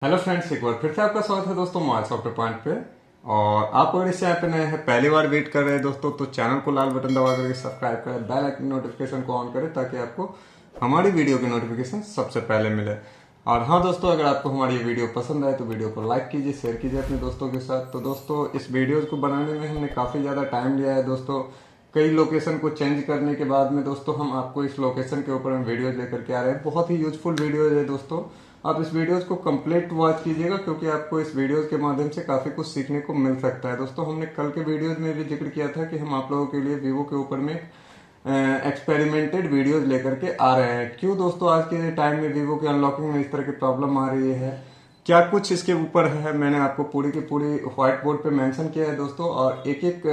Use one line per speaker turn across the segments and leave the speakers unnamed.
Hello friends, एक बार फिर से आपका स्वागत है दोस्तों मोबाइल सॉफ्टवेयर पॉइंट पे। और आप अगर इस चैनल पे नए हैं, पहली बार वेट कर रहे हैं दोस्तों, तो चैनल को लाल बटन दबा करके सब्सक्राइब करें, बेल आइकन नोटिफिकेशन को ऑन करें ताकि आपको हमारी वीडियो की नोटिफिकेशन सबसे पहले मिले। और हाँ दोस्तों, अगर आपको हमारी ये वीडियो पसंद आए तो वीडियो को लाइक कीजिए, शेयर कीजिए अपने दोस्तों के साथ। तो दोस्तों, इस वीडियो को बनाने में हमने काफ़ी ज़्यादा टाइम लिया है दोस्तों। कई लोकेशन को चेंज करने के बाद में दोस्तों हम आपको इस लोकेशन के ऊपर हम वीडियोज लेकर के आ रहे हैं। बहुत ही यूजफुल वीडियो है दोस्तों। आप इस वीडियोस को कंप्लीट वॉच कीजिएगा क्योंकि आपको इस वीडियोस के माध्यम से काफ़ी कुछ सीखने को मिल सकता है दोस्तों। हमने कल के वीडियोस में भी जिक्र किया था कि हम आप लोगों के लिए वीवो के ऊपर में एक्सपेरिमेंटेड वीडियोस लेकर के आ रहे हैं। क्यों दोस्तों आज के टाइम में वीवो के अनलॉकिंग में इस तरह की प्रॉब्लम आ रही है, क्या कुछ इसके ऊपर है, मैंने आपको पूरी की पूरी व्हाइट बोर्ड पे मेंशन किया है दोस्तों। और एक एक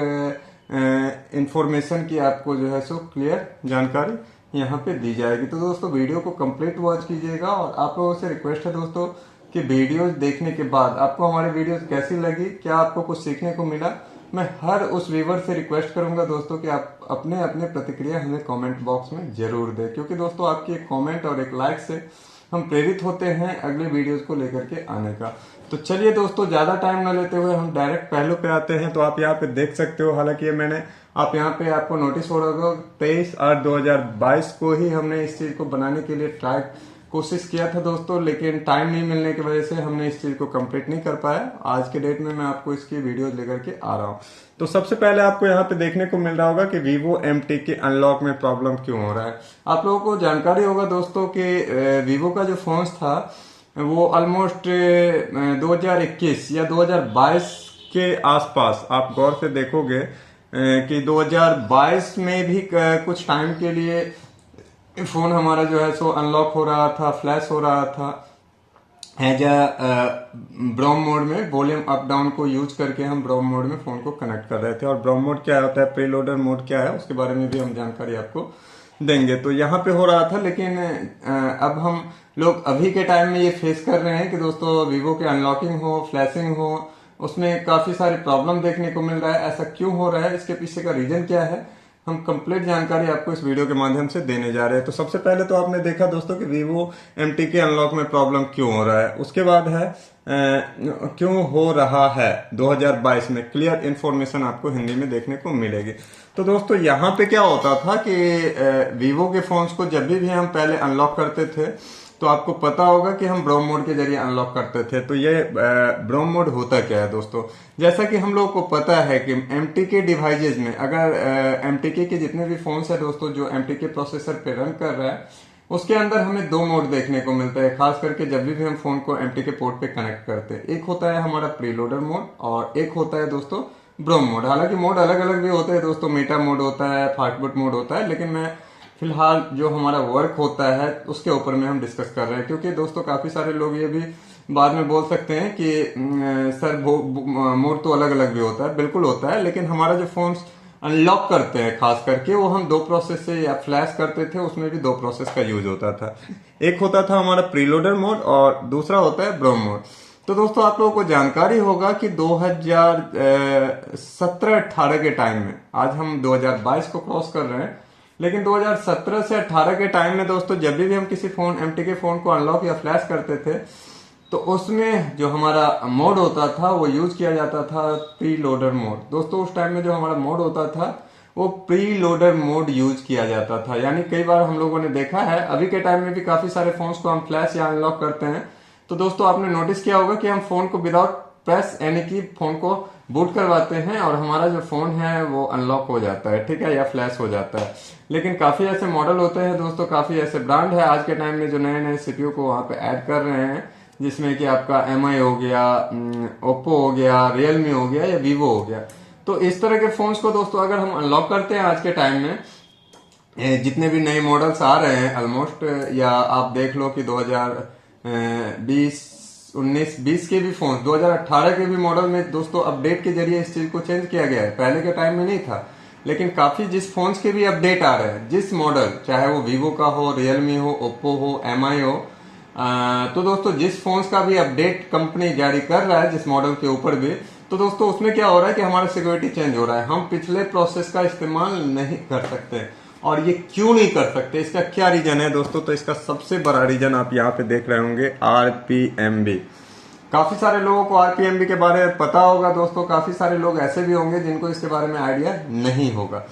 इंफॉर्मेशन की आपको जो है सो क्लियर जानकारी यहाँ पे दी जाएगी। तो दोस्तों वीडियो को कंप्लीट वॉच कीजिएगा। और आप लोगों से रिक्वेस्ट है दोस्तों कि वीडियोस देखने के बाद आपको हमारी वीडियोस कैसी लगी, क्या आपको कुछ सीखने को मिला। मैं हर उस व्यूवर से रिक्वेस्ट करूंगा दोस्तों कि आप अपने अपने प्रतिक्रिया हमें कमेंट बॉक्स में जरूर दें, क्योंकि दोस्तों आपकी एक कमेंट और एक लाइक से हम प्रेरित होते हैं अगले वीडियोस को लेकर के आने का। तो चलिए दोस्तों, ज्यादा टाइम न लेते हुए हम डायरेक्ट पहलू पे आते हैं। तो आप यहाँ पे देख सकते हो, हालांकि ये मैंने आप यहाँ पे आपको नोटिस हो रहा होगा 23/8/2022 को ही हमने इस चीज को बनाने के लिए कोशिश किया था दोस्तों, लेकिन टाइम नहीं मिलने की वजह से हमने इस चीज को कंप्लीट नहीं कर पाया। आज के डेट में मैं आपको इसकी वीडियो लेकर के आ रहा हूँ। तो सबसे पहले आपको यहाँ पे देखने को मिल रहा होगा कि वीवो MT के अनलॉक में प्रॉब्लम क्यों हो रहा है। आप लोगों को जानकारी होगा दोस्तों कि वीवो का जो फोन था वो ऑलमोस्ट 2021 या 2022 के आसपास, आप गौर से देखोगे कि 2022 में भी कुछ टाइम के लिए फोन हमारा जो है सो अनलॉक हो रहा था, फ्लैश हो रहा था एज ब्राउन मोड में। वॉल्यूम अप डाउन को यूज करके हम ब्राउन मोड में फोन को कनेक्ट कर रहे थे। और ब्राउन मोड क्या होता है, प्रीलोडर मोड क्या है, उसके बारे में भी हम जानकारी आपको देंगे। तो यहाँ पे हो रहा था, लेकिन अब हम लोग अभी के टाइम में ये फेस कर रहे हैं कि दोस्तों वीवो के अनलॉकिंग हो, फ्लैशिंग हो, उसमें काफी सारी प्रॉब्लम देखने को मिल रहा है। ऐसा क्यों हो रहा है, इसके पीछे का रीजन क्या है, हम कंप्लीट जानकारी आपको इस वीडियो के माध्यम से देने जा रहे हैं। तो सबसे पहले तो आपने देखा दोस्तों कि वीवो MT के अनलॉक में प्रॉब्लम क्यों हो रहा है। उसके बाद है क्यों हो रहा है 2022 में, क्लियर इन्फॉर्मेशन आपको हिंदी में देखने को मिलेगी। तो दोस्तों यहाँ पे क्या होता था कि वीवो के फोन्स को जब भी हम पहले अनलॉक करते थे तो आपको पता होगा कि हम ब्राउन मोड के जरिए अनलॉक करते थे। तो ये ब्राउन मोड होता क्या है दोस्तों, जैसा कि हम लोग को पता है कि MTK डिवाइसेज में अगर MTK के जितने भी फोन्स है दोस्तों जो MTK प्रोसेसर पे रन कर रहा है, उसके अंदर हमें दो मोड देखने को मिलता है, खास करके जब भी हम फोन को MTK पोर्ट पे कनेक्ट करते हैं। एक होता है हमारा प्रीलोडर मोड और एक होता है दोस्तों ब्राउन मोड। हालांकि मोड अलग अलग भी होते हैं दोस्तों, मेटा मोड होता है, फास्टबूट मोड होता है, लेकिन मैं फिलहाल जो हमारा वर्क होता है उसके ऊपर में हम डिस्कस कर रहे हैं। क्योंकि दोस्तों काफी सारे लोग ये भी बाद में बोल सकते हैं कि सर मोड तो अलग अलग भी होता है। बिल्कुल होता है, लेकिन हमारा जो फोन अनलॉक करते हैं खास करके वो हम दो प्रोसेस से या फ्लैश करते थे, उसमें भी दो प्रोसेस का यूज होता था। एक होता था हमारा प्रीलोडर मोड और दूसरा होता है ब्राउन मोड। तो दोस्तों आप लोगों को जानकारी होगा कि 2017-18 के टाइम में, आज हम 2022 को क्रॉस कर रहे हैं, लेकिन 2017 से 18 के टाइम में दोस्तों जब भी हम किसी फोन MTK फोन को अनलॉक या फ्लैश करते थे तो उसमें जो हमारा मोड होता था वो यूज किया जाता था प्री लोडर मोड। दोस्तों उस टाइम में जो हमारा मोड होता था वो प्री लोडर मोड यूज किया जाता था। यानी कई बार हम लोगों ने देखा है, अभी के टाइम में भी काफी सारे फोन्स को हम फ्लैश या अनलॉक करते हैं तो दोस्तों आपने नोटिस किया होगा कि हम फोन को विदाउट प्रेस यानी कि फोन को बूट करवाते हैं और हमारा जो फोन है वो अनलॉक हो जाता है, ठीक है, या फ्लैश हो जाता है। लेकिन काफी ऐसे मॉडल होते हैं दोस्तों, काफी ऐसे ब्रांड है आज के टाइम में जो नए नए CPU को वहां पे ऐड कर रहे हैं, जिसमें कि आपका MI हो गया, ओप्पो हो गया, रियलमी हो गया या वीवो हो गया। तो इस तरह के फोन्स को दोस्तों अगर हम अनलॉक करते हैं आज के टाइम में, जितने भी नए मॉडल्स आ रहे हैं ऑलमोस्ट, या आप देख लो कि 2020 19-20 के भी फोन, 2018 के भी मॉडल में दोस्तों अपडेट के जरिए इस चीज को चेंज किया गया है। पहले के टाइम में नहीं था, लेकिन काफी जिस फोन्स के भी अपडेट आ रहे हैं, जिस मॉडल, चाहे वो वीवो का हो, रियलमी हो, ओप्पो हो, MI हो, तो दोस्तों जिस फोन्स का भी अपडेट कंपनी जारी कर रहा है जिस मॉडल के ऊपर भी, तो दोस्तों उसमें क्या हो रहा है कि हमारा सिक्योरिटी चेंज हो रहा है। हम पिछले प्रोसेस का इस्तेमाल नहीं कर सकते। और ये क्यों नहीं कर सकते, इसका क्या रीजन है दोस्तों, तो इसका सबसे बड़ा रीजन आप यहाँ पे देख रहे होंगे RPMB। काफी सारे लोगों को आरपीएमबी के बारे में पता होगा दोस्तों, काफी सारे लोग ऐसे भी होंगे जिनको इसके बारे में आइडिया नहीं होगा।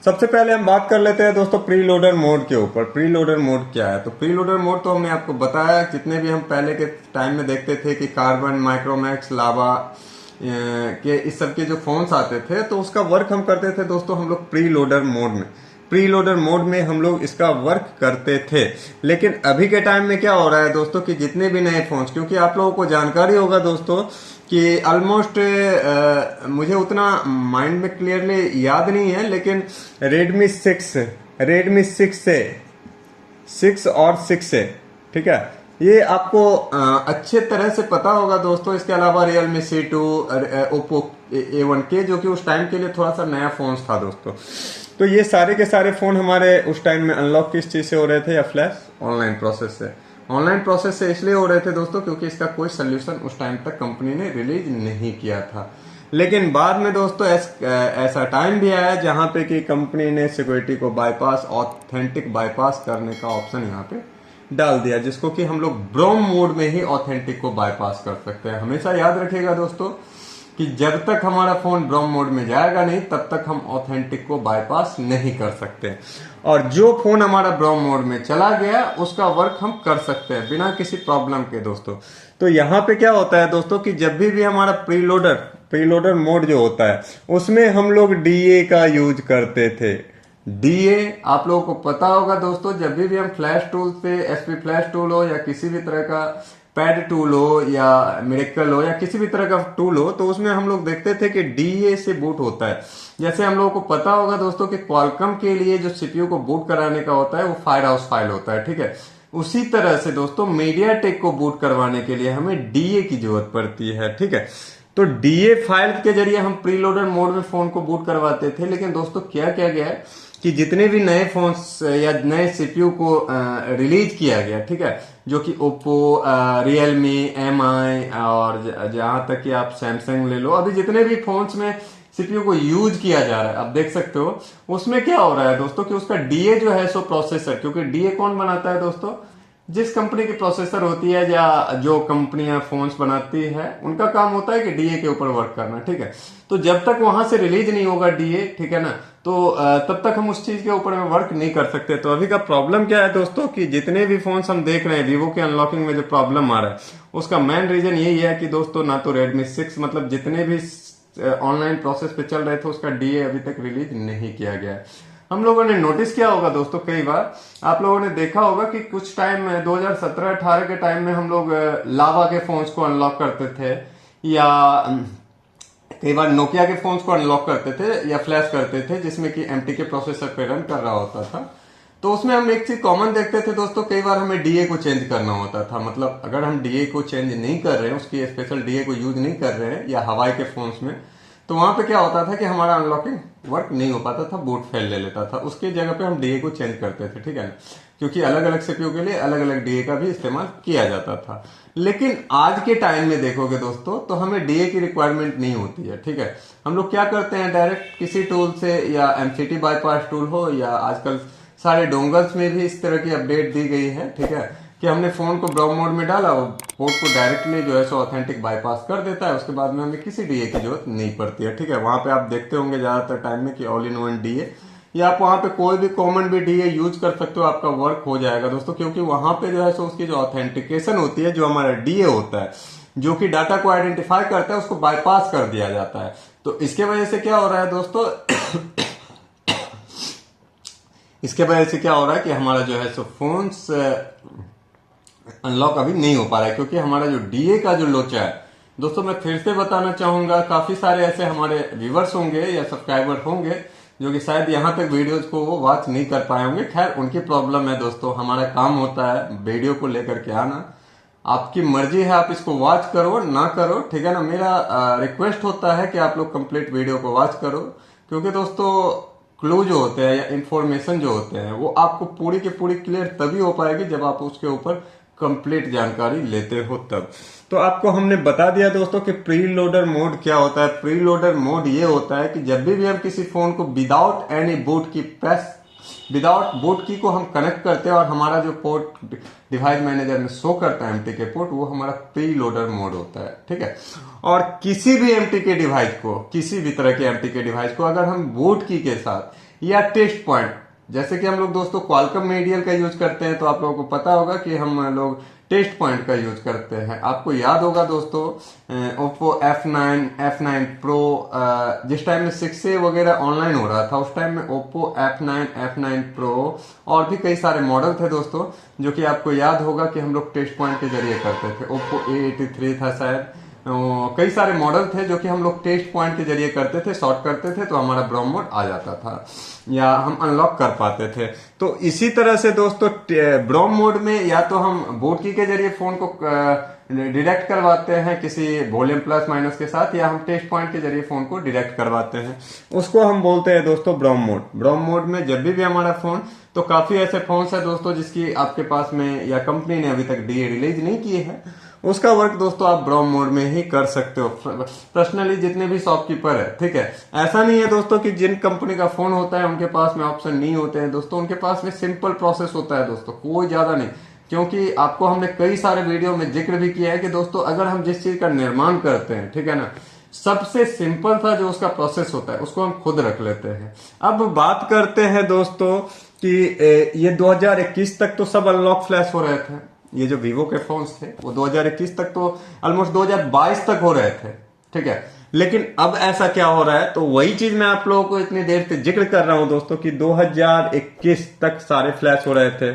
सबसे पहले हम बात कर लेते हैं दोस्तों प्री लोडर मोड के ऊपर। प्री लोडर मोड क्या है? तो प्री लोडर मोड तो हमने आपको बताया, जितने भी हम पहले के टाइम में देखते थे कि कार्बन, माइक्रोमैक्स, लावा के इस सब के जो फोन्स आते थे, तो उसका वर्क हम करते थे दोस्तों हम लोग प्री लोडर मोड में। प्री लोडर मोड में हम लोग इसका वर्क करते थे। लेकिन अभी के टाइम में क्या हो रहा है दोस्तों कि जितने भी नए फोन्स, क्योंकि आप लोगों को जानकारी होगा दोस्तों कि ऑलमोस्ट मुझे उतना माइंड में क्लियरली याद नहीं है, लेकिन रेडमी 6 से 6 और 6 से, ठीक है, ये आपको अच्छे तरह से पता होगा दोस्तों। इसके अलावा रियलमी C2, ओप्पो A1K, जो कि उस टाइम के लिए थोड़ा सा नया फोन था दोस्तों। तो ये सारे के सारे फोन हमारे उस टाइम में अनलॉक किस चीज से हो रहे थे? या फ्लैश ऑनलाइन प्रोसेस से। ऑनलाइन प्रोसेस से इसलिए हो रहे थे दोस्तों क्योंकि इसका कोई सोल्यूशन उस टाइम तक कंपनी ने रिलीज नहीं किया था। लेकिन बाद में दोस्तों ऐसा टाइम भी आया जहां पे कि कंपनी ने सिक्योरिटी को बाईपास, ऑथेंटिक बाईपास करने का ऑप्शन यहाँ पे डाल दिया, जिसको कि हम लोग ब्रोम मोड में ही ऑथेंटिक को बाईपास कर सकते हैं। हमेशा याद रखिएगा दोस्तों कि जब तक हमारा फोन ब्रोम मोड में जाएगा नहीं, तब तक हम ऑथेंटिक को बाईपास नहीं कर सकते। और जो फोन हमारा ब्रोम मोड में चला गया उसका वर्क हम कर सकते हैं बिना किसी प्रॉब्लम के दोस्तों। तो यहाँ पे क्या होता है दोस्तों कि जब भी हमारा प्रीलोडर मोड जो होता है उसमें हम लोग डीए का यूज करते थे। डीए आप लोगों को पता होगा दोस्तों, जब भी हम फ्लैश टूल से, एसपी फ्लैश टूल हो या किसी भी तरह का पैड टूल हो या मिरेकल हो या किसी भी तरह का टूल हो, तो उसमें हम लोग देखते थे कि डीए से बूट होता है। जैसे हम लोगों को पता होगा दोस्तों कि क्वालकॉम के लिए जो सीपीयू को बूट कराने का होता है वो फायर हाउस फाइल होता है, ठीक है। उसी तरह से दोस्तों मीडियाटेक को बूट करवाने के लिए हमें डीए की जरूरत पड़ती है, ठीक है। तो डीए फाइल के जरिए हम प्रीलोडर मोड में फोन को बूट करवाते थे। लेकिन दोस्तों क्या गया है कि जितने भी नए फोन्स या नए सीपीयू को रिलीज किया गया, ठीक है, जो कि ओप्पो, रियलमी, एमआई और जहां तक कि आप सैमसंग ले लो, अभी जितने भी फोन्स में सीपीयू को यूज किया जा रहा है आप देख सकते हो, उसमें क्या हो रहा है दोस्तों कि उसका डीए जो है सो प्रोसेसर, क्योंकि डीए कौन बनाता है दोस्तों? जिस कंपनी की प्रोसेसर होती है या जो कंपनियां फोन्स बनाती है उनका काम होता है कि डीए के ऊपर वर्क करना, ठीक है। तो जब तक वहां से रिलीज नहीं होगा डीए, ठीक है ना, तो तब तक हम उस चीज के ऊपर में वर्क नहीं कर सकते। तो अभी का प्रॉब्लम क्या है दोस्तों कि जितने भी फोन्स हम देख रहे हैं, वीवो के अनलॉकिंग में जो प्रॉब्लम आ रहा है उसका मेन रीजन यही है कि दोस्तों ना तो रेडमी 6 मतलब जितने भी ऑनलाइन प्रोसेस पे चल रहे थे उसका डीए अभी तक रिलीज नहीं किया गया है। हम लोगों ने नोटिस किया होगा दोस्तों, कई बार आप लोगों ने देखा होगा कि कुछ टाइम 2017-18 के टाइम में हम लोग लावा के फोन्स को अनलॉक करते थे, या कई बार नोकिया के फोन्स को अनलॉक करते थे या फ्लैश करते थे जिसमें कि एमटीके प्रोसेसर पे रन कर रहा होता था। तो उसमें हम एक चीज कॉमन देखते थे दोस्तों, कई बार हमें डीए को चेंज करना होता था। मतलब अगर हम डीए को चेंज नहीं कर रहे हैं, उसकी स्पेशल डीए को यूज नहीं कर रहे हैं या हवाई के फोन्स में, तो वहां पे क्या होता था कि हमारा अनलॉकिंग वर्क नहीं हो पाता था, बूट फेल ले लेता था। उसके जगह पे हम डीए को चेंज करते थे, ठीक है ना, क्योंकि अलग अलग सीपीयू के लिए अलग अलग डीए का भी इस्तेमाल किया जाता था। लेकिन आज के टाइम में देखोगे दोस्तों तो हमें डीए की रिक्वायरमेंट नहीं होती है, ठीक है। हम लोग क्या करते हैं, डायरेक्ट किसी टूल से, या एमसीटी बाईपास टूल हो, या आजकल सारे डोंगल्स में भी इस तरह की अपडेट दी गई है, ठीक है, कि हमने फोन को ब्राउन मोड में डाला, वो पोर्ट को डायरेक्टली जो है सो ऑथेंटिक बाईपास कर देता है। उसके बाद में हमें किसी डीए की जरूरत नहीं पड़ती है, ठीक है। वहां पे आप देखते होंगे ज्यादातर टाइम में कि ऑल इन वन डीए, या आप वहां पे कोई भी कॉमन भी डीए यूज कर सकते हो, आपका वर्क हो जाएगा दोस्तों। क्योंकि वहां पे जो है सो उसकी जो ऑथेंटिकेशन होती है, जो हमारा डीए होता है, जो कि डाटा को आइडेंटिफाई करता है, उसको बाईपास कर दिया जाता है। तो इसके वजह से क्या हो रहा है दोस्तों इसके वजह से क्या हो रहा है कि हमारा जो है सो फोन्स अनलॉक अभी नहीं हो पा रहा है, क्योंकि हमारा जो डीए का जो लोचा है दोस्तों, मैं फिर से बताना चाहूंगा, काफी सारे ऐसे हमारे व्यूवर्स होंगे या सब्सक्राइबर होंगे जो कि शायद यहाँ तक वीडियोस को वो वॉच नहीं कर पाए होंगे। खैर उनकी प्रॉब्लम है दोस्तों, हमारा काम होता है वीडियो को लेकर के आना, आपकी मर्जी है, आप इसको वॉच करो ना करो, ठीक है ना। मेरा रिक्वेस्ट होता है कि आप लोग कंप्लीट वीडियो को वॉच करो, क्योंकि दोस्तों क्लू जो होते हैं या इन्फॉर्मेशन जो होते हैं वो आपको पूरी की पूरी क्लियर तभी हो पाएगी जब आप उसके ऊपर कंप्लीट जानकारी लेते हो तब। तो आपको हमने बता दिया दोस्तों कि प्री लोडर मोड क्या होता है। प्री लोडर मोड ये होता है कि जब भी हम किसी फोन को विदाउट एनी बूट की प्रेस विदाउट बूट की को हम कनेक्ट करते हैं और हमारा जो पोर्ट डिवाइस मैनेजर में शो करता है एमटीके पोर्ट, वो हमारा प्री लोडर मोड होता है। ठीक है, और किसी भी एमटीके डिवाइस को, किसी भी तरह के एमटीके डिवाइस को अगर हम बूट की के साथ या टेस्ट पॉइंट, जैसे कि हम लोग दोस्तों क्वालकॉम मीडियल का यूज करते हैं, तो आप लोगों को पता होगा कि हम लोग टेस्ट पॉइंट का यूज करते हैं। आपको याद होगा दोस्तों ओप्पो F9 Pro, जिस टाइम में 6A वगैरह ऑनलाइन हो रहा था, उस टाइम में ओप्पो F9 Pro और भी कई सारे मॉडल थे दोस्तों, जो कि आपको याद होगा कि हम लोग टेस्ट पॉइंट के जरिए करते थे। ओप्पो A83 था शायद, कई सारे मॉडल थे जो कि हम लोग टेस्ट पॉइंट के जरिए करते थे, शॉर्ट करते थे तो हमारा ब्रोम मोड आ जाता था या हम अनलॉक कर पाते थे। तो इसी तरह से दोस्तों ब्रोम मोड में या तो हम बूट की के जरिए फोन को डिटेक्ट करवाते हैं किसी वॉल्यूम प्लस माइनस के साथ, या हम टेस्ट पॉइंट के जरिए फोन को डिटेक्ट करवाते हैं, उसको हम बोलते हैं दोस्तों ब्रोम मोड। ब्रोम मोड में जब भी हमारा फोन, तो काफी ऐसे फोन है दोस्तों जिसकी आपके पास में या कंपनी ने अभी तक डीए रिलीज नहीं की है, उसका वर्क दोस्तों आप ब्रोम मोड में ही कर सकते हो, पर्सनली जितने भी शॉपकीपर है। ठीक है, ऐसा नहीं है दोस्तों कि जिन कंपनी का फोन होता है उनके पास में ऑप्शन नहीं होते हैं दोस्तों, उनके पास में सिंपल प्रोसेस होता है दोस्तों, कोई ज्यादा नहीं। क्योंकि आपको हमने कई सारे वीडियो में जिक्र भी किया है कि दोस्तों अगर हम जिस चीज का निर्माण करते हैं, ठीक है ना, सबसे सिंपल था जो उसका प्रोसेस होता है उसको हम खुद रख लेते हैं। अब बात करते हैं दोस्तों कि ये 2021 तक तो सब अनलॉक फ्लैश हो रहे थे, ये जो वीवो के फोन्स थे वो 2021 तक तो ऑलमोस्ट 2022 तक हो रहे थे। ठीक है, लेकिन अब ऐसा क्या हो रहा है, तो वही चीज मैं आप लोगों को इतनी देर से जिक्र कर रहा हूं दोस्तों कि 2021 तक सारे फ्लैश हो रहे थे।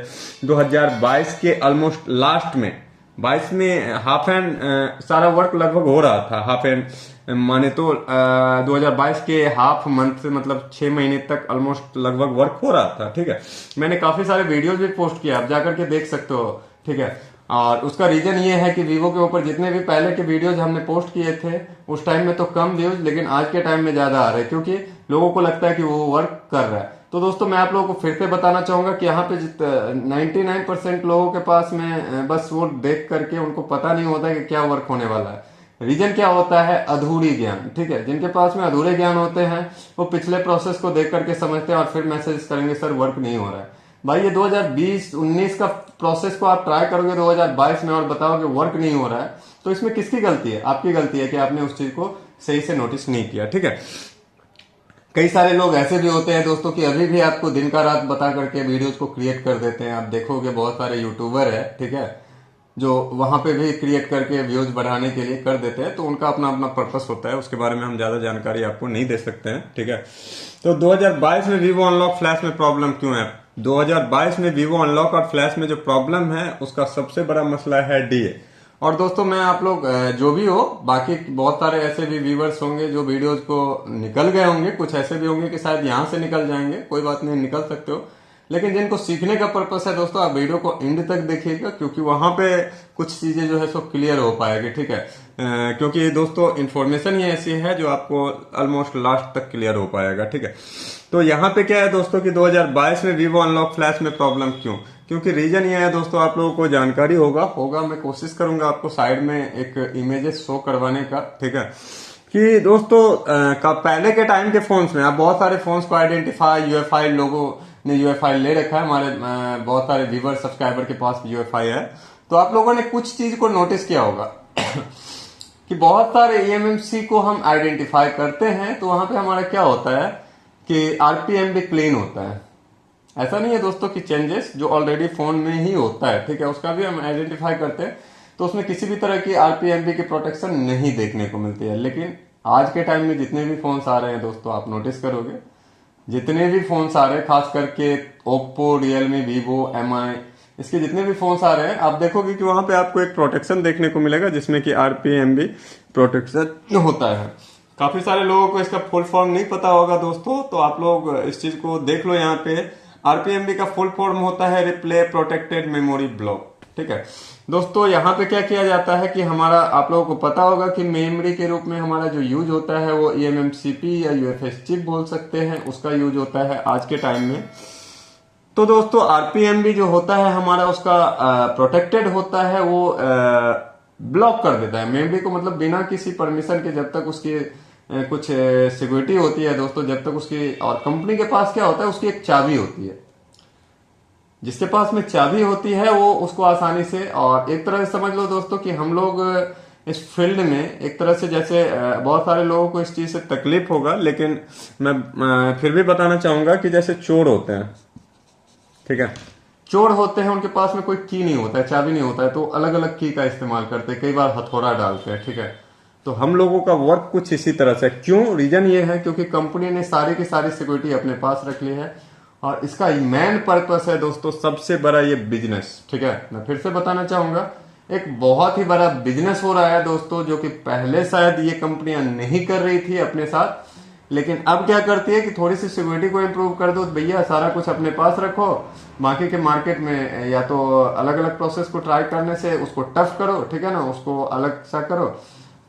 2022 के ऑलमोस्ट लास्ट में, 22 में हाफ एंड सारा वर्क लगभग हो रहा था, हाफ एंड माने तो 2022 के हाफ मंथ से मतलब 6 महीने तक ऑलमोस्ट लगभग वर्क हो रहा था। ठीक है, मैंने काफी सारे वीडियोस भी पोस्ट किया, आप जाकर के देख सकते हो। ठीक है, और उसका रीजन ये है कि वीवो के ऊपर जितने भी पहले के वीडियोज हमने पोस्ट किए थे उस टाइम में तो कम व्यूज, लेकिन आज के टाइम में ज्यादा आ रहे हैं क्योंकि लोगों को लगता है कि वो वर्क कर रहा है। तो दोस्तों मैं आप लोगों को फिर से बताना चाहूंगा कि यहाँ पे 99% लोगों के पास में बस वो देख करके उनको पता नहीं होता कि क्या वर्क होने वाला है। रीजन क्या होता है, अधूरी ज्ञान। ठीक है, जिनके पास में अधूरे ज्ञान होते हैं वो पिछले प्रोसेस को देख करके समझते हैं और फिर मैसेज करेंगे सर वर्क नहीं हो रहा है। भाई ये 2020-19 का प्रोसेस को आप ट्राई करोगे 2022 में और बताओगे वर्क नहीं हो रहा है, तो इसमें किसकी गलती है? आपकी गलती है कि आपने उस चीज को सही से नोटिस नहीं किया। ठीक है, कई सारे लोग ऐसे भी होते हैं दोस्तों कि अभी भी आपको दिन का रात बता करके वीडियोस को क्रिएट कर देते हैं। आप देखोगे बहुत सारे यूट्यूबर है, ठीक है, जो वहां पे भी क्रिएट करके व्यूज बढ़ाने के लिए कर देते हैं, तो उनका अपना अपना पर्पस होता है, उसके बारे में हम ज्यादा जानकारी आपको नहीं दे सकते हैं। ठीक है, तो 2022 में वीवो अनलॉक फ्लैश में प्रॉब्लम क्यों है? 2022 में वीवो अनलॉक और फ्लैश में जो प्रॉब्लम है उसका सबसे बड़ा मसला है डीए। और दोस्तों मैं आप लोग जो भी हो, बाकी बहुत सारे ऐसे भी व्यूवर्स होंगे जो वीडियोज को निकल गए होंगे, कुछ ऐसे भी होंगे कि शायद यहां से निकल जाएंगे, कोई बात नहीं, निकल सकते हो, लेकिन जिनको सीखने का पर्पस है दोस्तों आप वीडियो को एंड तक देखिएगा, क्योंकि वहां पे कुछ चीजें जो है सो क्लियर हो पाएगी। ठीक है, क्योंकि दोस्तों इन्फॉर्मेशन ही ऐसी है जो आपको ऑलमोस्ट लास्ट तक क्लियर हो पाएगा। ठीक है, तो यहाँ पे क्या है दोस्तों कि 2022 में वीवो अनलॉक फ्लैश में प्रॉब्लम क्यों? क्योंकि रीजन ये है दोस्तों, आप लोगों को जानकारी होगा मैं कोशिश करूंगा आपको साइड में एक इमेजेस शो करवाने का। ठीक है, कि दोस्तों पहले के टाइम के फोन्स में आप बहुत सारे फोन्स को आइडेंटिफाई यूएफआई, लोगों ने यूएफआई ले रखा है, हमारे बहुत सारे व्यूवर सब्सक्राइबर के पास यूएफआई है, तो आप लोगों ने कुछ चीज को नोटिस किया होगा कि बहुत सारे ईएमएमसी को हम आइडेंटिफाई करते हैं तो वहां पे हमारा क्या होता है कि आरपीएम भी क्लीन होता है। ऐसा नहीं है दोस्तों कि चेंजेस जो ऑलरेडी फोन में ही होता है, ठीक है, उसका भी हम आइडेंटिफाई करते हैं, तो उसमें किसी भी तरह की आरपीएमबी की प्रोटेक्शन नहीं देखने को मिलती है। लेकिन आज के टाइम में जितने भी फोन्स आ रहे हैं दोस्तों, आप नोटिस करोगे जितने भी फोन्स आ रहे हैं, खास करके ओप्पो, रियलमी, वीवो, एमआई, इसके जितने भी फोन्स आ रहे हैं, आप देखोगे कि वहां पे आपको एक प्रोटेक्शन देखने को मिलेगा जिसमें कि आरपीएमबी प्रोटेक्शन होता है। काफी सारे लोगों को इसका फुल फॉर्म नहीं पता होगा दोस्तों, तो आप लोग इस चीज को देख लो। यहाँ पे आरपीएमबी का फुल फॉर्म होता है रिप्ले प्रोटेक्टेड मेमोरी ब्लॉक। ठीक है दोस्तों, यहाँ पे क्या किया जाता है कि हमारा, आप लोगों को पता होगा कि मेमोरी के रूप में हमारा जो यूज होता है वो ईएमएमसीपी या यूएफएस चिप बोल सकते हैं, उसका यूज होता है आज के टाइम में। तो दोस्तों आरपीएमबी जो होता है हमारा, उसका प्रोटेक्टेड होता है, वो ब्लॉक कर देता है मेमोरी को, मतलब बिना किसी परमिशन के जब तक उसकी कुछ सिक्योरिटी होती है दोस्तों, जब तक उसकी, और कंपनी के पास क्या होता है, उसकी एक चाबी होती है। जिसके पास में चाबी होती है वो उसको आसानी से, और एक तरह से समझ लो दोस्तों कि हम लोग इस फील्ड में एक तरह से, जैसे बहुत सारे लोगों को इस चीज से तकलीफ होगा, लेकिन मैं फिर भी बताना चाहूंगा कि जैसे चोर होते हैं, ठीक है, चोर होते हैं, उनके पास में कोई की नहीं होता है, चाबी नहीं होता है, तो अलग अलग की का इस्तेमाल करते हैं, कई बार हथौड़ा डालते हैं, ठीक है। तो हम लोगों का वर्क कुछ इसी तरह से, क्यों, रीजन ये है क्योंकि कंपनी ने सारी की सारी सिक्योरिटी अपने पास रख ली है, और इसका मेन पर्पस है दोस्तों सबसे बड़ा ये बिजनेस, ठीक है। मैं फिर से बताना चाहूंगा, एक बहुत ही बड़ा बिजनेस हो रहा है दोस्तों, जो कि पहले शायद ये कंपनियां नहीं कर रही थी अपने साथ, लेकिन अब क्या करती है कि थोड़ी सी सिक्योरिटी को इम्प्रूव कर दो, तो भैया सारा कुछ अपने पास रखो, बाकी के मार्केट में या तो अलग अलग प्रोसेस को ट्राई करने से उसको टफ करो, ठीक है ना, उसको अलग सा करो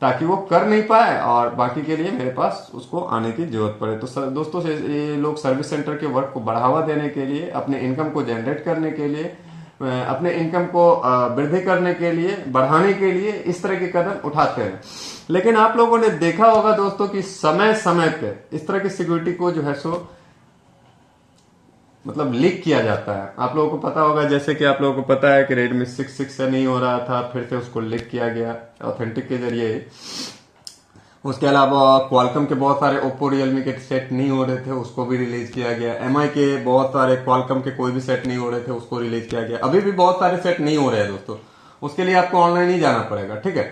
ताकि वो कर नहीं पाए, और बाकी के लिए मेरे पास उसको आने की जरूरत पड़े। तो दोस्तों ये लोग सर्विस सेंटर के वर्क को बढ़ावा देने के लिए, अपने इनकम को जनरेट करने के लिए, अपने इनकम को वृद्धि करने के लिए, बढ़ाने के लिए इस तरह के कदम उठाते हैं। लेकिन आप लोगों ने देखा होगा दोस्तों कि समय समय पे इस तरह की सिक्योरिटी को जो है सो मतलब लीक किया जाता है। आप लोगों को पता होगा, जैसे कि आप लोगों को पता है कि रेडमी 6 से नहीं हो रहा था, फिर से उसको लीक किया गया ऑथेंटिक के जरिए। उसके अलावा क्वालकॉम के बहुत सारे, ओप्पो रियलमी के सेट नहीं हो रहे थे, उसको भी रिलीज किया गया। एमआई के बहुत सारे, क्वालकॉम के कोई भी सेट नहीं हो रहे थे, उसको रिलीज किया गया। अभी भी बहुत सारे सेट नहीं हो रहे हैं दोस्तों, उसके लिए आपको ऑनलाइन ही जाना पड़ेगा, ठीक है।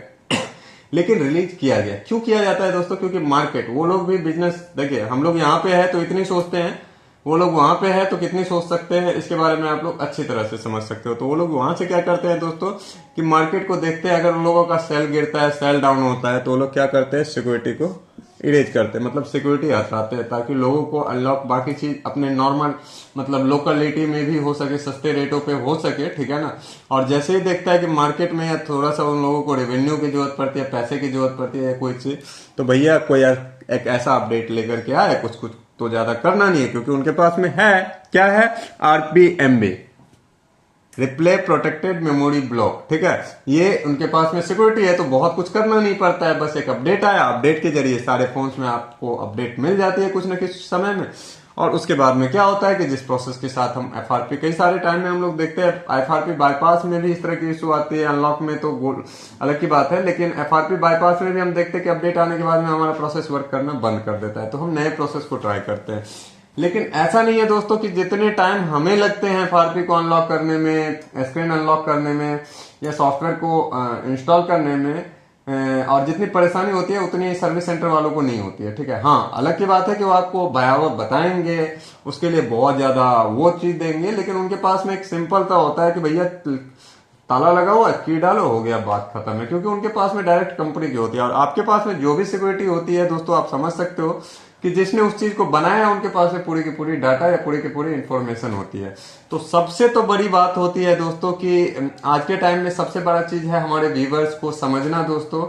लेकिन रिलीज किया गया, क्यों किया जाता है दोस्तों, क्योंकि मार्केट, वो लोग भी बिजनेस, देखिए हम लोग यहाँ पे है तो इतनी सोचते हैं, वो लोग वहां पे है तो कितनी सोच सकते हैं, इसके बारे में आप लोग अच्छी तरह से समझ सकते हो। तो वो लोग वहां से क्या करते हैं दोस्तों कि मार्केट को देखते हैं, अगर उन लोगों का सेल गिरता है, सेल डाउन होता है, तो वो लोग क्या करते हैं, सिक्योरिटी को इरेज करते हैं, मतलब सिक्योरिटी हटाते हैं, ताकि लोगों को अनलॉक, बाकी चीज अपने नॉर्मल मतलब लोकलिटी में भी हो सके, सस्ते रेटों पे हो सके, ठीक है ना। और जैसे ही देखता है कि मार्केट में या थोड़ा सा उन लोगों को रेवेन्यू की जरूरत पड़ती है, पैसे की जरूरत पड़ती है या कोई चीज, तो भैया कोई एक ऐसा अपडेट लेकर के आए, कुछ कुछ तो ज्यादा करना नहीं है, क्योंकि उनके पास में है, क्या है, आरपीएमबी, रिप्ले प्रोटेक्टेड मेमोरी ब्लॉक, ठीक है। ये उनके पास में सिक्योरिटी है, तो बहुत कुछ करना नहीं पड़ता है, बस एक अपडेट आया, अपडेट के जरिए सारे फोन्स में आपको अपडेट मिल जाती है कुछ न कुछ समय में। और उसके बाद में क्या होता है कि जिस प्रोसेस के साथ हम एफआरपी, कई सारे टाइम में हम लोग देखते हैं एफआरपी बाईपास में भी इस तरह की इशू आती है, अनलॉक में तो अलग की बात है, लेकिन एफआरपी बाईपास में भी हम देखते हैं कि अपडेट आने के बाद में हमारा प्रोसेस वर्क करना बंद कर देता है, तो हम नए प्रोसेस को ट्राई करते हैं। लेकिन ऐसा नहीं है दोस्तों कि जितने टाइम हमें लगते हैं एफआरपी को अनलॉक करने में, स्क्रीन अनलॉक करने में, या सॉफ्टवेयर को इंस्टॉल करने में, और जितनी परेशानी होती है उतनी सर्विस सेंटर वालों को नहीं होती है, ठीक है। हाँ, अलग की बात है कि वो आपको भयावह बताएंगे, उसके लिए बहुत ज्यादा वो चीज देंगे, लेकिन उनके पास में एक सिंपल सा होता है कि भैया ताला लगा हुआ, की डालो, हो गया, बात खत्म है, क्योंकि उनके पास में डायरेक्ट कंपनी की होती है। और आपके पास में जो भी सिक्योरिटी होती है दोस्तों, आप समझ सकते हो कि जिसने उस चीज को बनाया है, उनके पास में पूरी की पूरी डाटा या पूरी की पूरी इंफॉर्मेशन होती है। तो सबसे तो बड़ी बात होती है दोस्तों कि आज के टाइम में सबसे बड़ा चीज है हमारे व्यूवर्स को समझना दोस्तों,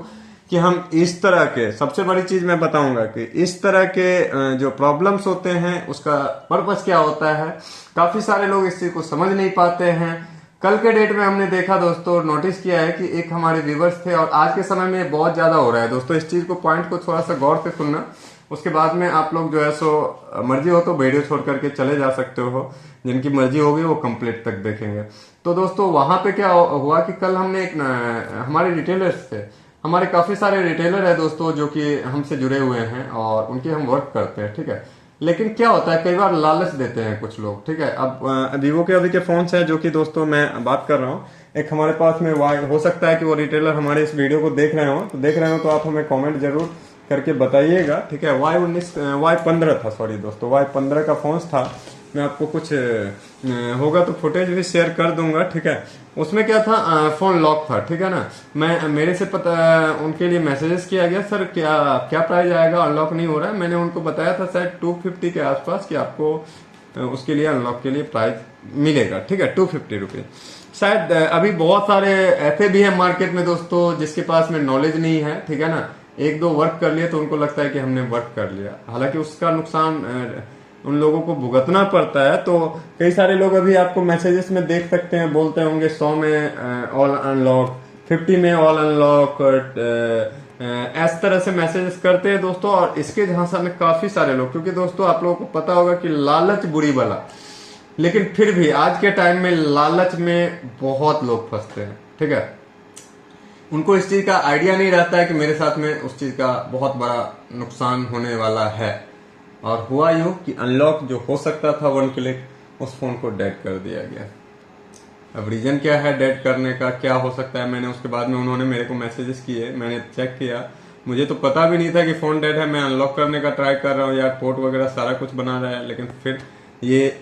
कि हम इस तरह के, सबसे बड़ी चीज मैं बताऊंगा कि इस तरह के जो प्रॉब्लम्स होते हैं उसका पर्पस क्या होता है। काफी सारे लोग इस चीज को समझ नहीं पाते हैं। कल के डेट में हमने देखा दोस्तों, नोटिस किया है कि एक हमारे व्यूवर्स थे, और आज के समय में बहुत ज्यादा हो रहा है दोस्तों। इस चीज को, पॉइंट को थोड़ा सा गौर से सुनना, उसके बाद में आप लोग जो है सो मर्जी हो तो वीडियो छोड़ करके चले जा सकते हो, जिनकी मर्जी होगी वो कंप्लीट तक देखेंगे। तो दोस्तों वहां पे क्या हुआ कि कल हमने एक हमारे रिटेलर्स थे, हमारे काफी सारे रिटेलर है दोस्तों जो कि हमसे जुड़े हुए हैं और उनके हम वर्क करते हैं, ठीक है। लेकिन क्या होता है, कई बार लालच देते हैं कुछ लोग, ठीक है। अब वीवो के अभी के फोन्स है जो कि दोस्तों मैं बात कर रहा हूँ, एक हमारे पास में वाई, हो सकता है कि वो रिटेलर हमारे इस वीडियो को देख रहे हो, तो आप हमें कमेंट जरूर करके बताइएगा, ठीक है। Y15 था, सॉरी दोस्तों, Y15 का फोन था। मैं आपको कुछ होगा तो फुटेज भी शेयर कर दूंगा, ठीक है। उसमें क्या था, फोन लॉक था, ठीक है ना। मैं मेरे से पता, उनके लिए मैसेजेस किया गया, सर क्या क्या प्राइस आएगा, अनलॉक नहीं हो रहा है। मैंने उनको बताया था शायद 250 के आसपास कि आपको उसके लिए अनलॉक के लिए प्राइस मिलेगा, ठीक है, 250 रुपीज। शायद अभी बहुत सारे ऐसे भी है मार्केट में दोस्तों जिसके पास में नॉलेज नहीं है, ठीक है ना। एक दो वर्क कर लिए तो उनको लगता है कि हमने वर्क कर लिया, हालांकि उसका नुकसान उन लोगों को भुगतना पड़ता है। तो कई सारे लोग अभी आपको मैसेजेस में देख सकते हैं, बोलते होंगे 100 में ऑल अनलॉक, 50 में ऑल अनलॉक, इस तरह से मैसेजेस करते हैं दोस्तों। और इसके झांसा में काफी सारे लोग, क्योंकि दोस्तों आप लोगों को पता होगा कि लालच बुरी बला, लेकिन फिर भी आज के टाइम में लालच में बहुत लोग फंसते हैं, ठीक है। उनको इस चीज का आइडिया नहीं रहता है कि मेरे साथ में उस चीज का बहुत बड़ा नुकसान होने वाला है। और हुआ यूं कि अनलॉक जो हो सकता था 1 क्लिक, उस फोन को डेड कर दिया गया। अब रीजन क्या है डेड करने का, क्या हो सकता है, मैंने उसके बाद में उन्होंने मेरे को मैसेजेस किए, मैंने चेक किया, मुझे तो पता भी नहीं था कि फोन डेड है। मैं अनलॉक करने का ट्राई कर रहा हूँ यार, पोर्ट वगैरह सारा कुछ बना रहा है, लेकिन फिर ये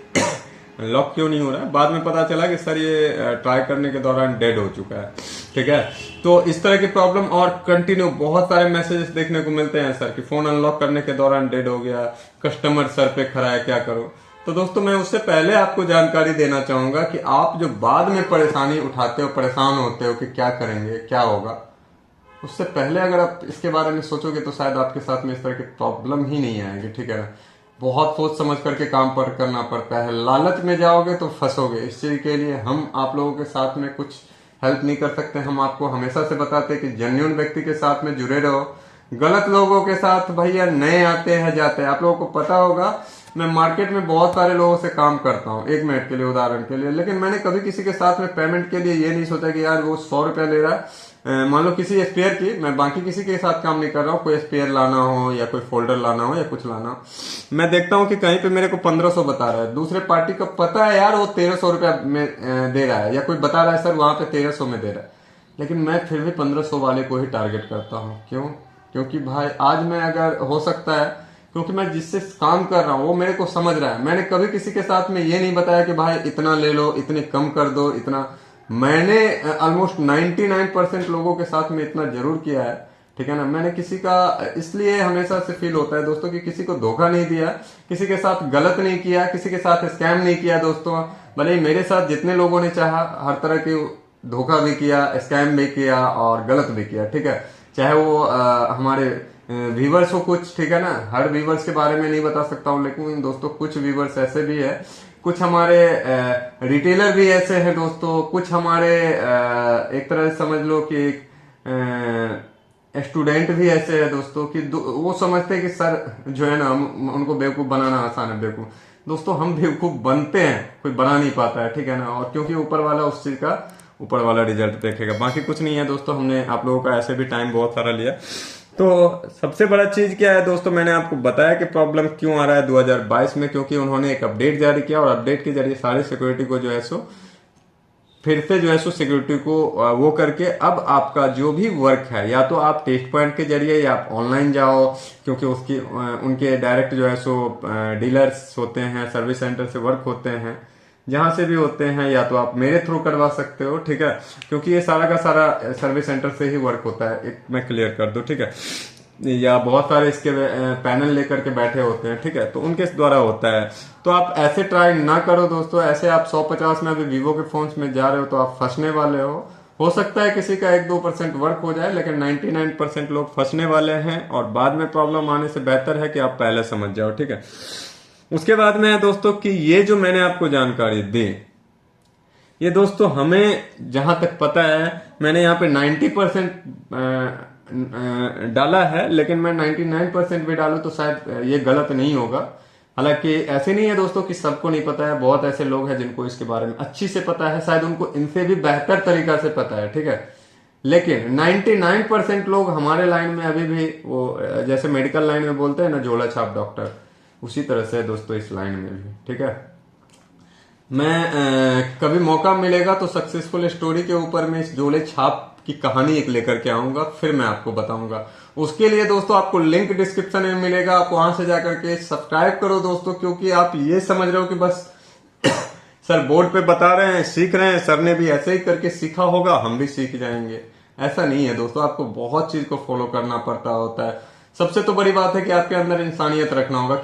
लॉक क्यों नहीं हो रहा है। बाद में पता चला कि सर ये ट्राई करने के दौरान डेड हो चुका है, ठीक है। तो इस तरह की प्रॉब्लम और कंटिन्यू बहुत सारे मैसेजेस देखने को मिलते हैं सर कि फोन अनलॉक करने के दौरान डेड हो गया, कस्टमर सर पे खड़ा है, क्या करो। तो दोस्तों मैं उससे पहले आपको जानकारी देना चाहूंगा कि आप जो बाद में परेशानी उठाते हो, परेशान होते हो कि क्या करेंगे, क्या होगा, उससे पहले अगर आप इसके बारे में सोचोगे तो शायद आपके साथ में इस तरह की प्रॉब्लम ही नहीं आएगी, ठीक है ना। बहुत सोच समझ करके काम पर करना पड़ता है, लालच में जाओगे तो फंसोगे। इस चीज के लिए हम आप लोगों के साथ में कुछ हेल्प नहीं कर सकते। हम आपको हमेशा से बताते हैं कि जेन्युइन व्यक्ति के साथ में जुड़े रहो। गलत लोगों के साथ भैया नए आते हैं जाते हैं। आप लोगों को पता होगा मैं मार्केट में बहुत सारे लोगों से काम करता हूँ, 1 मिनट के लिए उदाहरण के लिए, लेकिन मैंने कभी किसी के साथ में पेमेंट के लिए ये नहीं सोचा कि यार वो 100 रुपया ले रहा है, मान लो किसी स्पेयर की, मैं बाकी किसी के साथ काम नहीं कर रहा हूँ, कोई स्पेयर लाना हो या कोई फोल्डर लाना हो या कुछ लाना हो, मैं देखता हूँ कि कहीं पे मेरे को 1500 बता रहा है, दूसरे पार्टी को पता है यार वो 1300 रुपया में दे रहा है, या कोई बता रहा है सर वहां पे 1300 में दे रहा है, लेकिन मैं फिर भी 1500 वाले को ही टारगेट करता हूँ। क्यों? क्योंकि भाई आज मैं अगर हो सकता है, क्योंकि मैं जिससे काम कर रहा हूँ वो मेरे को समझ रहा है। मैंने कभी किसी के साथ में ये नहीं बताया कि भाई इतना ले लो, इतने कम कर दो, इतना। मैंने ऑलमोस्ट 99% लोगों के साथ में इतना जरूर किया है, ठीक है ना। मैंने किसी का इसलिए हमेशा से फील होता है दोस्तों कि किसी को धोखा नहीं दिया, किसी के साथ गलत नहीं किया, किसी के साथ स्कैम नहीं किया दोस्तों। भले ही मेरे साथ जितने लोगों ने चाहा हर तरह की धोखा भी किया, स्कैम भी किया और गलत भी किया, ठीक है। चाहे वो हमारे व्यूवर्स हो कुछ, ठीक है ना, हर व्यूवर्स के बारे में नहीं बता सकता हूँ, लेकिन दोस्तों कुछ व्यूवर्स ऐसे भी है, कुछ हमारे रिटेलर भी ऐसे हैं दोस्तों, कुछ हमारे एक तरह से समझ लो कि स्टूडेंट भी ऐसे है दोस्तों कि वो समझते हैं कि सर जो है ना उनको बेवकूफ बनाना आसान है। बेवकूफ दोस्तों हम बेवकूफ बनते हैं, कोई बना नहीं पाता है, ठीक है ना। और क्योंकि ऊपर वाला उस चीज का ऊपर वाला रिजल्ट देखेगा, बाकी कुछ नहीं है दोस्तों। हमने आप लोगों का ऐसे भी टाइम बहुत सारा लिया। तो सबसे बड़ा चीज क्या है दोस्तों, मैंने आपको बताया कि प्रॉब्लम क्यों आ रहा है 2022 में, क्योंकि उन्होंने एक अपडेट जारी किया और अपडेट के जरिए सारी सिक्योरिटी को जो है सो फिर से जो है सो सिक्योरिटी को वो करके अब आपका जो भी वर्क है, या तो आप टेस्ट पॉइंट के जरिए या आप ऑनलाइन जाओ, क्योंकि उसकी उनके डायरेक्ट जो है सो डीलर्स होते हैं, सर्विस सेंटर से वर्क होते हैं, जहां से भी होते हैं, या तो आप मेरे थ्रू करवा सकते हो, ठीक है। क्योंकि ये सारा का सारा सर्विस सेंटर से ही वर्क होता है, एक मैं क्लियर कर दूं, ठीक है। या बहुत सारे इसके पैनल लेकर के बैठे होते हैं, ठीक है, तो उनके द्वारा होता है। तो आप ऐसे ट्राई ना करो दोस्तों। ऐसे आप 150 में अभी वीवो के फोन्स में जा रहे हो तो आप फंसने वाले हो सकता है किसी का 1-2% वर्क हो जाए, लेकिन 99% लोग फंसने वाले हैं, और बाद में प्रॉब्लम आने से बेहतर है कि आप पहले समझ जाओ, ठीक है। उसके बाद में है दोस्तों कि ये जो मैंने आपको जानकारी दी, ये दोस्तों हमें जहां तक पता है, मैंने यहाँ पे 90% डाला है, लेकिन मैं 99% भी डालू तो शायद ये गलत नहीं होगा। हालांकि ऐसे नहीं है दोस्तों कि सबको नहीं पता है, बहुत ऐसे लोग हैं जिनको इसके बारे में अच्छी से पता है, शायद उनको इनसे भी बेहतर तरीका से पता है, ठीक है। लेकिन 99% लोग हमारे लाइन में अभी भी वो जैसे मेडिकल लाइन में बोलते हैं ना जोड़ा छाप डॉक्टर, उसी तरह से दोस्तों इस लाइन में भी, ठीक है। मैं कभी मौका मिलेगा तो सक्सेसफुल स्टोरी के ऊपर में इस जोड़े छाप की कहानी एक लेकर के आऊंगा, फिर मैं आपको बताऊंगा। उसके लिए दोस्तों आपको लिंक डिस्क्रिप्शन में मिलेगा, आप वहां से जाकर के सब्सक्राइब करो दोस्तों, क्योंकि आप ये समझ रहे हो कि बस सर बोर्ड पे बता रहे हैं, सीख रहे हैं, सर ने भी ऐसे ही करके सीखा होगा, हम भी सीख जाएंगे। ऐसा नहीं है दोस्तों, आपको बहुत चीज को फॉलो करना पड़ता होता है। सबसे तो बड़ी बात है कि आपके अंदर इंसानियत रखना होगा,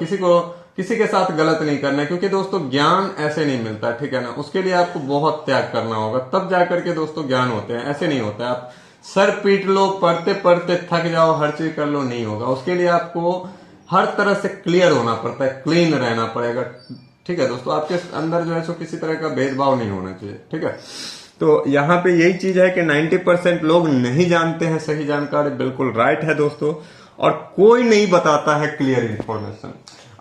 किसी के साथ गलत नहीं करना है, क्योंकि दोस्तों ज्ञान ऐसे नहीं मिलता, ठीक है ना। उसके लिए आपको बहुत त्याग करना होगा, तब जाकर के दोस्तों ज्ञान होते हैं। ऐसे नहीं होता है आप सर पीट लो, पढ़ते पढ़ते थक जाओ, हर चीज कर लो, नहीं होगा। उसके लिए आपको हर तरह से क्लियर होना पड़ता है, क्लीन रहना पड़ेगा, ठीक है दोस्तों। आपके अंदर जो है सो किसी तरह का भेदभाव नहीं होना चाहिए, ठीक है। तो यहाँ पे यही चीज है कि 90% लोग नहीं जानते हैं सही जानकारी। बिल्कुल राइट है दोस्तों, और कोई नहीं बताता है क्लियर इंफॉर्मेशन।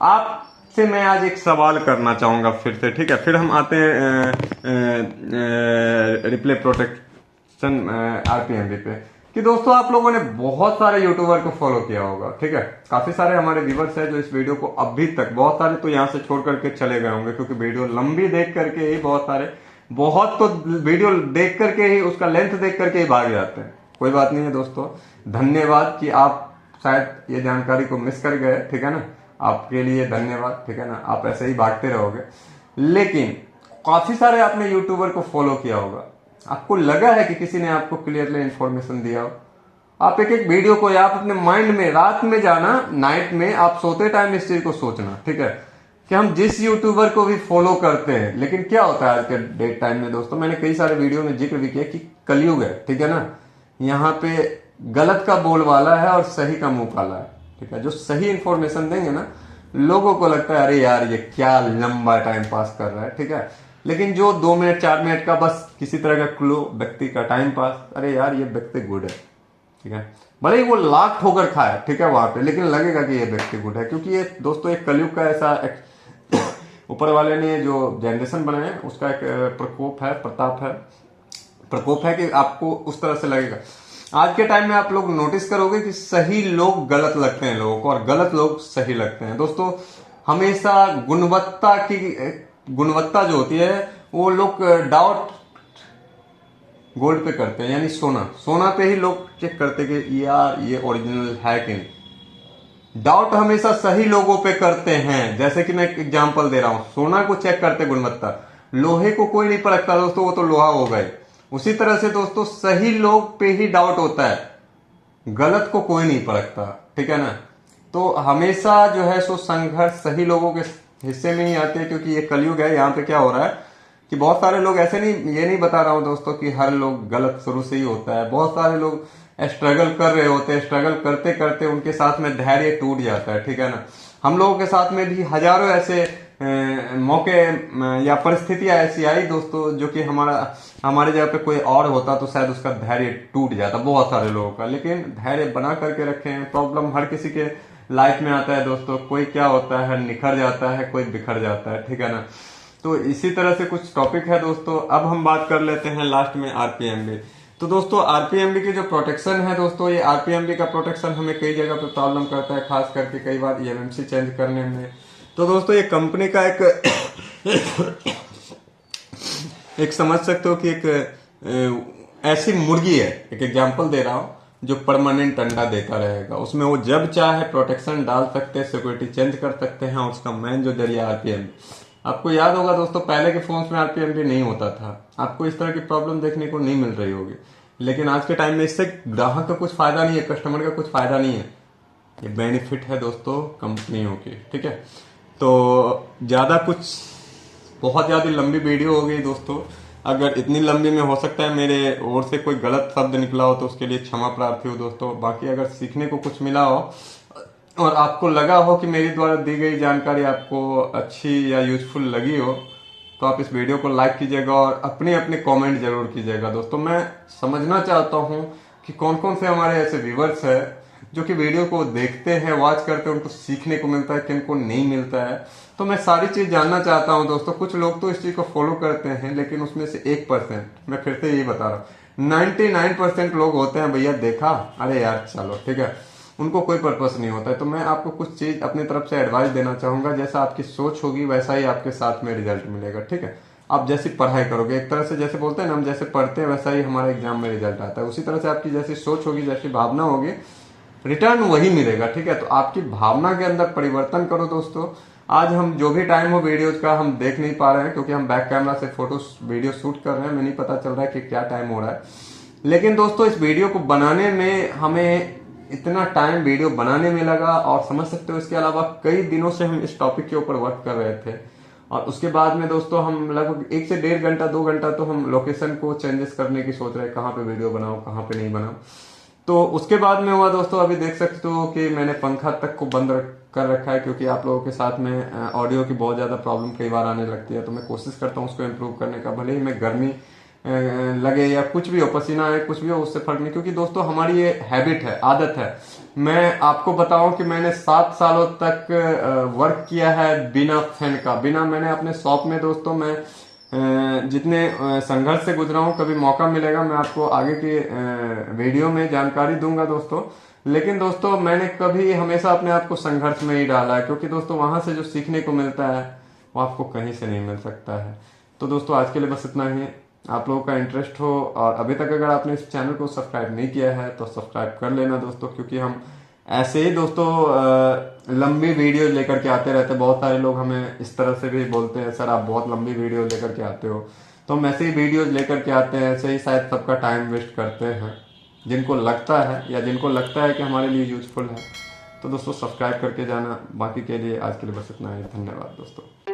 आपसे मैं आज एक सवाल करना चाहूंगा फिर से, ठीक है? फिर हम आते हैं रिप्ले प्रोटेक्शन आरपीएमबी पे, कि दोस्तों आप लोगों ने बहुत सारे यूट्यूबर को फॉलो किया होगा, ठीक है? काफी सारे हमारे व्यूवर्स हैं जो इस वीडियो को अभी तक, बहुत सारे तो यहाँ से छोड़ करके चले गए होंगे क्योंकि वीडियो लंबी देख करके ही बहुत तो वीडियो देख करके ही उसका लेंथ देख करके ही भाग जाते हैं। कोई बात नहीं है दोस्तों, धन्यवाद कि आप शायद ये जानकारी को मिस कर गए, ठीक है ना? आपके लिए धन्यवाद, ठीक है ना? आप ऐसे ही भागते रहोगे। लेकिन काफी सारे आपने यूट्यूबर को फॉलो किया होगा, आपको लगा है कि किसी ने आपको क्लियरली इंफॉर्मेशन दिया हो? आप एक एक वीडियो को, या आप अपने माइंड में रात में जाना, नाइट में आप सोते टाइम इस चीज को सोचना, ठीक है? कि हम जिस यूट्यूबर को भी फॉलो करते हैं, लेकिन क्या होता है आज के डेट टाइम में दोस्तों, मैंने कई सारे वीडियो में जिक्र भी किया कि कलयुग है, ठीक है ना? यहाँ पे गलत का बोलवाला है और सही का मुंह काला है, ठीक है? जो सही इंफॉर्मेशन देंगे ना, लोगों को लगता है अरे यार ये क्या लंबा टाइम पास कर रहा है, ठीक है? लेकिन जो 2 मिनट 4 मिनट का बस किसी तरह का क्लू, व्यक्ति का टाइम पास, अरे यार ये व्यक्ति गुड है, ठीक है? भले ही वो लाख ठोकर खाए, ठीक है, वहां पे, लेकिन लगेगा कि ये व्यक्ति गुड है, क्योंकि ये दोस्तों एक कलयुग का ऐसा ऊपर वाले ने जो जनरेशन बनाए उसका एक प्रकोप है, प्रकोप है कि आपको उस तरह से लगेगा। आज के टाइम में आप लोग नोटिस करोगे कि सही लोग गलत लगते हैं लोगों को, और गलत लोग सही लगते हैं दोस्तों। हमेशा गुणवत्ता जो होती है वो लोग डाउट गोल्ड पे करते हैं, यानी सोना पे ही लोग चेक करते हैं कि यार ये ओरिजिनल है कि नहीं। डाउट हमेशा सही लोगों पे करते हैं। जैसे कि मैं एक एग्जांपल दे रहा हूं, सोना को चेक करते गुणवत्ता, लोहे को कोई नहीं परखता दोस्तों, वो तो लोहा हो गए। उसी तरह से दोस्तों सही लोग पे ही डाउट होता है, गलत को कोई नहीं परखता, ठीक है ना? तो हमेशा जो है सो संघर्ष सही लोगों के हिस्से में ही आते हैं, क्योंकि ये कलयुग है। यहाँ पे क्या हो रहा है कि बहुत सारे लोग ऐसे नहीं, ये नहीं बता रहा हूं दोस्तों कि हर लोग गलत शुरू से ही होता है। बहुत सारे लोग स्ट्रगल कर रहे होते हैं, स्ट्रगल करते करते उनके साथ में धैर्य टूट जाता है, ठीक है ना? हम लोगों के साथ में भी हजारों ऐसे मौके या परिस्थितियां ऐसी आई दोस्तों, जो कि हमारे जगह पे कोई और होता तो शायद उसका धैर्य टूट जाता, बहुत सारे लोगों का। लेकिन धैर्य बना करके रखे हैं। प्रॉब्लम हर किसी के लाइफ में आता है दोस्तों, कोई क्या होता है निखर जाता है, कोई बिखर जाता है, ठीक है ना? तो इसी तरह से कुछ टॉपिक है दोस्तों। अब हम बात कर लेते हैं लास्ट में आरपीएमबी। तो दोस्तों आरपीएमबी की जो प्रोटेक्शन है दोस्तों, ये आरपीएमबी का प्रोटेक्शन हमें कई जगह पे प्रॉब्लम करता है, खास करके कई बार ईएमएमसी चेंज करने में। तो दोस्तों ये कंपनी का एक समझ सकते हो कि एक ऐसी मुर्गी है, एक एग्जांपल दे रहा हूं, जो परमानेंट अंडा देता रहेगा। उसमें वो जब चाहे प्रोटेक्शन डाल सकते हैं, सिक्योरिटी चेंज कर सकते हैं। उसका मेन जो जरिया आरपीएमबी, आपको याद होगा दोस्तों पहले के फोन्स में आरपीएमबी नहीं होता था, आपको इस तरह की प्रॉब्लम देखने को नहीं मिल रही होगी। लेकिन आज के टाइम में इससे ग्राहक का कुछ फायदा नहीं है, कस्टमर का कुछ फायदा नहीं है, ये बेनिफिट है दोस्तों कंपनियों की, ठीक है? तो ज्यादा कुछ, बहुत ज्यादा लंबी वीडियो हो गई दोस्तों। अगर इतनी लंबी में हो सकता है मेरे ओर से कोई गलत शब्द निकला हो तो उसके लिए क्षमा प्रार्थी हो दोस्तों। बाकी अगर सीखने को कुछ मिला हो और आपको लगा हो कि मेरी द्वारा दी गई जानकारी आपको अच्छी या यूजफुल लगी हो, तो आप इस वीडियो को लाइक कीजिएगा और अपने अपने कमेंट जरूर कीजिएगा दोस्तों। मैं समझना चाहता हूं कि कौन कौन से हमारे ऐसे व्यूवर्स है जो कि वीडियो को देखते हैं, वॉच करते हैं, उनको सीखने को मिलता है, किन को नहीं मिलता है। तो मैं सारी चीज जानना चाहता हूं दोस्तों। कुछ लोग तो इस चीज को फॉलो करते हैं, लेकिन उसमें से 1%, मैं फिर से यही बता रहा हूँ, 99% लोग होते हैं भैया देखा, अरे यार चलो ठीक है, उनको कोई पर्पस नहीं होता है। तो मैं आपको कुछ चीज अपनी तरफ से एडवाइस देना चाहूंगा, जैसा आपकी सोच होगी वैसा ही आपके साथ में रिजल्ट मिलेगा, ठीक है? आप जैसी पढ़ाई करोगे, एक तरह से जैसे बोलते हैं ना, हम जैसे पढ़ते हैं वैसा ही हमारे एग्जाम में रिजल्ट आता है। उसी तरह से आपकी जैसी सोच होगी, जैसी भावना होगी, रिटर्न वही मिलेगा, ठीक है? तो आपकी भावना के अंदर परिवर्तन करो दोस्तों। आज हम जो भी टाइम हो वीडियोज का हम देख नहीं पा रहे हैं, क्योंकि हम बैक कैमरा से फोटो वीडियो शूट कर रहे हैं, हमें नहीं पता चल रहा है कि क्या टाइम हो रहा है। लेकिन दोस्तों इस वीडियो को बनाने में हमें इतना टाइम वीडियो बनाने में लगा, और समझ सकते हो इसके अलावा कई दिनों से हम इस टॉपिक के ऊपर वर्क कर रहे थे। और उसके बाद में दोस्तों हम लगभग 1 से 1.5 घंटा 2 घंटा तो हम लोकेशन को चेंजेस करने की सोच रहे हैं, कहाँ पे वीडियो बनाओ कहाँ पे नहीं बनाओ। तो उसके बाद में हुआ दोस्तों, अभी देख सकते हो कि मैंने पंखा तक को बंद कर रखा है, क्योंकि आप लोगों के साथ में ऑडियो की बहुत ज्यादा प्रॉब्लम कई बार आने लगती है। तो मैं कोशिश करता हूँ उसको इम्प्रूव करने का, भले ही मैं गर्मी लगे या कुछ भी हो, पसीना आए, कुछ भी हो, उससे फर्क नहीं, क्योंकि दोस्तों हमारी ये हैबिट है, आदत है। मैं आपको बताऊं कि मैंने 7 सालों तक वर्क किया है बिना फैन का, बिना, मैंने अपने शॉप में दोस्तों मैं जितने संघर्ष से गुजरा हूं, कभी मौका मिलेगा मैं आपको आगे की वीडियो में जानकारी दूंगा दोस्तों। लेकिन दोस्तों मैंने कभी हमेशा अपने आप को संघर्ष में ही डाला है, क्योंकि दोस्तों वहां से जो सीखने को मिलता है वो आपको कहीं से नहीं मिल सकता है। तो दोस्तों आज के लिए बस इतना ही। आप लोगों का इंटरेस्ट हो और अभी तक अगर आपने इस चैनल को सब्सक्राइब नहीं किया है तो सब्सक्राइब कर लेना दोस्तों, क्योंकि हम ऐसे ही दोस्तों लंबी वीडियो लेकर के आते रहते हैं। बहुत सारे लोग हमें इस तरह से भी बोलते हैं, सर आप बहुत लंबी वीडियो लेकर के आते हो। तो हम ऐसे ही वीडियोज लेकर के आते हैं, ऐसे ही शायद सबका टाइम वेस्ट करते हैं, जिनको लगता है या जिनको लगता है कि हमारे लिए यूजफुल है। तो दोस्तों सब्सक्राइब करके जाना। बाकी के लिए आज के लिए बस इतना ही। धन्यवाद दोस्तों।